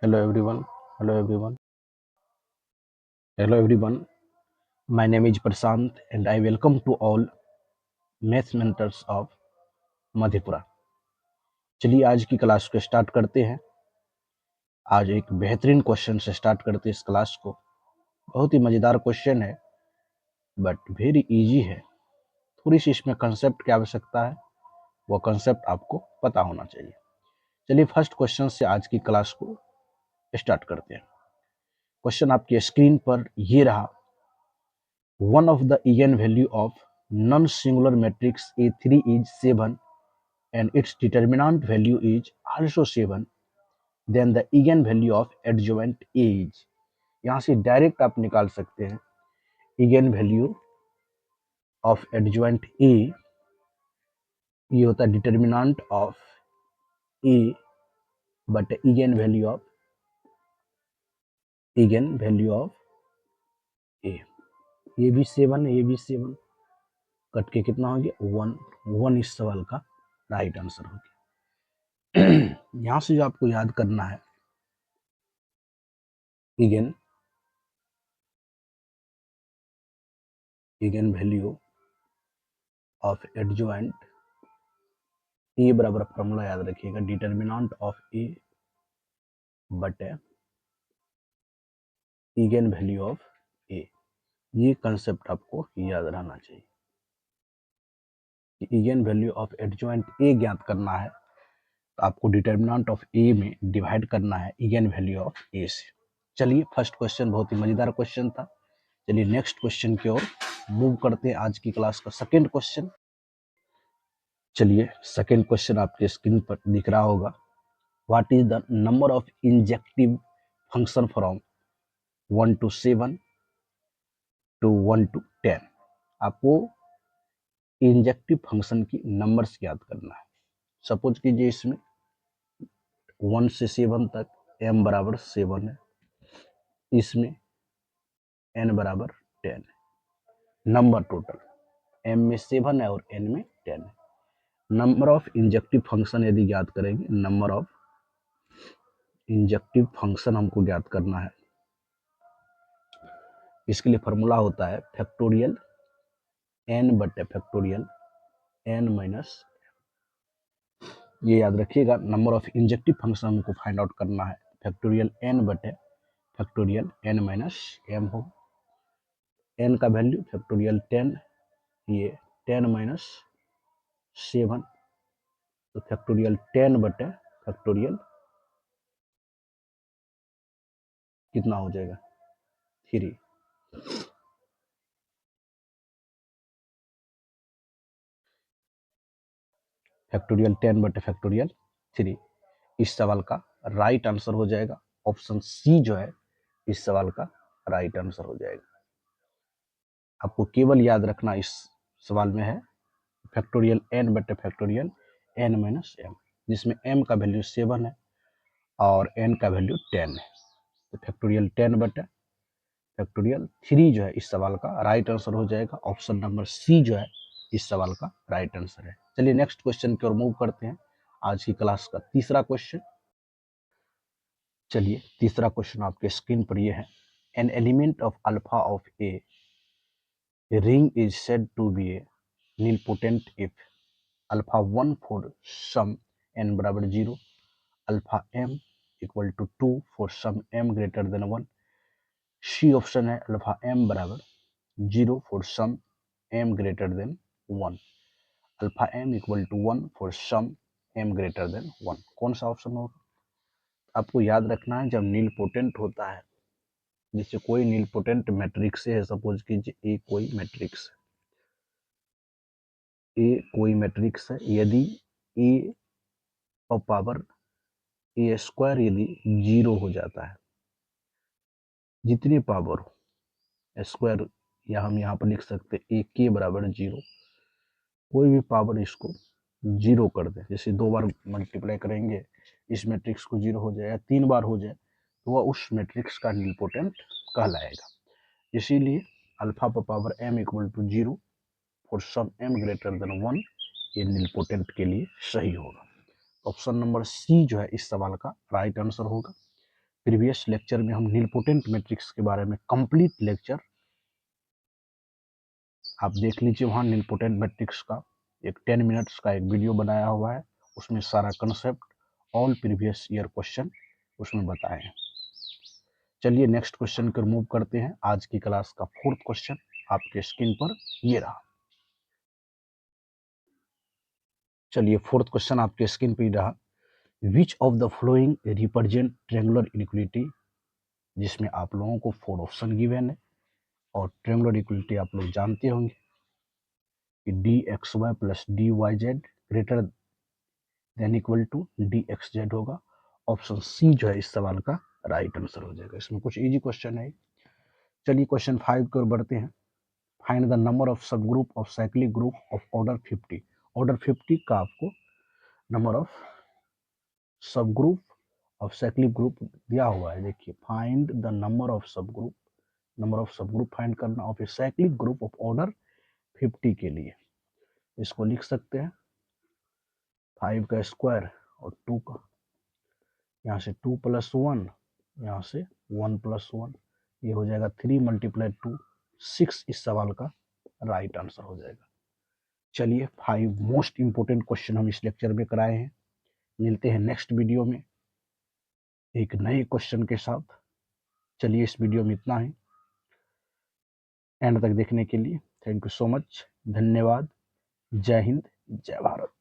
Hello everyone. Hello everyone. Hello everyone. My name is Prashant and I welcome to all math mentors of Madhepura. चलिए आज की class को start करते हैं। आज एक बेहतरीन क्वेश्चन से स्टार्ट करते हैं इस क्लास को। बहुत ही मज़ेदार क्वेश्चन है बट वेरी इजी है। थोड़ी सी इसमें कंसेप्ट की आवश्यकता है, वो कंसेप्ट आपको पता होना चाहिए। चलिए फर्स्ट क्वेश्चन से आज की क्लास को स्टार्ट करते हैं। क्वेश्चन आपकी स्क्रीन पर ये रहा। One of the eigenvalue of non-singular matrix A3 is 7 and its determinant value is also 7, then the eigenvalue of adjoint A is। यहाँ से डायरेक्ट आप निकाल सकते हैं eigenvalue of adjoint A। ये होता है determinant of A but eigenvalue of A। ये भी 7 ये भी 7 कट के कितना हो गया 1। 1 इस सवाल का राइट आंसर हो गया। यहाँ से जो आपको याद करना है eigen value of adjoint A बराबर फॉर्मूला याद रखिएगा डिटर्मिनेंट ऑफ ए बटे इगन वैल्यू ऑफ ए। ये कंसेप्ट आपको याद रहना चाहिए कि eigen value of adjoint A ज्ञात करना है तो आपको डिटर्मिनेंट ऑफ ए में डिवाइड करना है इगन वैल्यू ऑफ ए से। चलिए फर्स्ट क्वेश्चन बहुत ही मजेदार क्वेश्चन था। चलिए नेक्स्ट क्वेश्चन की ओर मूव करते हैं। आज की क्लास का सेकेंड क्वेश्चन। चलिए सेकेंड क्वेश्चन आपके स्क्रीन पर दिख रहा होगा। What is the number of injective function from 1 to 7 to 1 to 10। आपको इंजेक्टिव फंक्शन की नंबर्स याद करना है। सपोज कीजिए इसमें 1 से 7 तक m बराबर 7 है, इसमें n बराबर 10 है। नंबर टोटल m में 7 है और n में 10 है। नंबर ऑफ इंजेक्टिव फंक्शन यदि याद करेंगे, नंबर ऑफ इंजेक्टिव फंक्शन हमको ज्ञात करना है। इसके लिए फॉर्मूला होता है फैक्टोरियल n बटे फैक्टोरियल n माइनस। ये याद रखिएगा नंबर ऑफ इंजेक्टिव फंक्शन हमको फाइंड आउट करना है फैक्टोरियल n बटे फैक्टोरियल n माइनस m हो। n का वैल्यू फैक्टोरियल 10, ये 10 माइनस 7 तो फैक्टोरियल 10 बटे फैक्टोरियल कितना हो जाएगा 3। फैक्टोरियल 10 बटे फैक्टोरियल 3 इस सवाल का राइट आंसर हो जाएगा। ऑप्शन सी जो है इस सवाल का राइट आंसर हो जाएगा। आपको केवल याद रखना इस सवाल में है फैक्टोरियल n बटे फैक्टोरियल n माइनस m, जिसमें m का वैल्यू 7 है और n का वैल्यू 10 है। तो फैक्टोरियल 10 बटे फैक्टोरियल 3 जो है इस सवाल का राइट आंसर हो जाएगा। ऑप्शन नंबर सी जो है इस सवाल का राइट आंसर है। चलिए नेक्स्ट क्वेश्चन की ओर मूव करते हैं। आज की क्लास का तीसरा क्वेश्चन। चलिए तीसरा क्वेश्चन आपके स्क्रीन पर ये है। An element of alpha of a ring is said to be a nilpotent if alpha 1 for some n बराबर 0, alpha m equal to 2 for some m greater than 1। C option है alpha m बराबर 0 for some m greater than 1, alpha m equal to 1 for some m greater than 1। कौन सा option होगा? आपको याद रखना है जब नील पोटेंट होता है, जैसे कोई नील पोटेंट मैट्रिक्स है, सपोज कीजिए ए कोई मैट्रिक्स है, ए कोई मैट्रिक्स है, यदि ए और पावर ए स्क्वायर यदि 0 हो जाता है, जितनी पावर हो स्क्वायर, या हम यहाँ पर लिख सकते हैं ए के बराबर 0, कोई भी पावर इसको 0 कर दे, जैसे 2 बार मल्टीप्लाई करेंगे इस मैट्रिक्स को 0 हो जाए या 3 बार हो जाए तो वह उस मैट्रिक्स का नीलपोटेंट कहलाएगा। इसीलिए अल्फा पर power m equal to 0 for some m greater than 1 ये नीलपोटेंट के लिए सही होगा। ऑप्शन नंबर सी जो है इस सवाल का राइट आंसर होगा। प्रीवियस लेक्चर में हम नीलपोटेंट मैट्रिक्स के बारे में कंप्लीट लेक्चर आप देख लीजिए, वहाँ नीलपोटेंट मैट्रिक्स का एक 10 मिनट्स का एक वीडियो बनाया हुआ है, उसमें सारा concept all previous year question उसमें बताए हैं। चलिए नेक्स्ट क्वेश्चन को मूव करते हैं। आज की क्लास का फोर्थ क्वेश्चन आपके स्क्रीन पर ये रहा। चलिए फोर्थ क्वेश्चन आपके स्क्रीन पर रहा, which of the flowing represent triangular equality, जिसमें आप लोगों को 4 ऑप्शन गिवन है और ट्रायंगुलर इक्विलिटी आप लोग जानते होंगे कि D X Y plus D Y Z greater than equal to D X Z होगा। ऑप्शन सी जो है इस सवाल का राइट आंसर हो जाएगा। इसमें कुछ इजी क्वेश्चन है। चलिए क्वेश्चन 5 की ओर बढ़ते हैं। फाइंड द नंबर ऑफ सब group of cyclic group of order 50। Order 50 का आपको नंबर ऑफ सब ग्रुप ऑफ साइक्लिक ग्रुप दिया हुआ है। देखिए, फाइंड द नंबर ऑफ सब ग्रुप, नंबर ऑफ सब ग्रुप फाइंड करना of a cyclic group of order 50 के लिए इसको लिख सकते हैं 5 का स्क्वायर और 2 का, यहाँ से 2 + 1, यहाँ से 1 + 1, ये हो जाएगा 3 × 2 6 इस सवाल का राइट आंसर हो जाएगा। चलिए 5 मोस्ट इंपोर्टेंट क्वेश्चन हम इस लेक्चर में कराए हैं। मिलते हैं नेक्स्ट वीडियो में एक नए क्वेश्चन के साथ। चलिए इस वीडियो में इतना ही। एंड तक देखने के लिए थैंक यू सो मच। धन्यवाद। जय हिंद, जय भारत।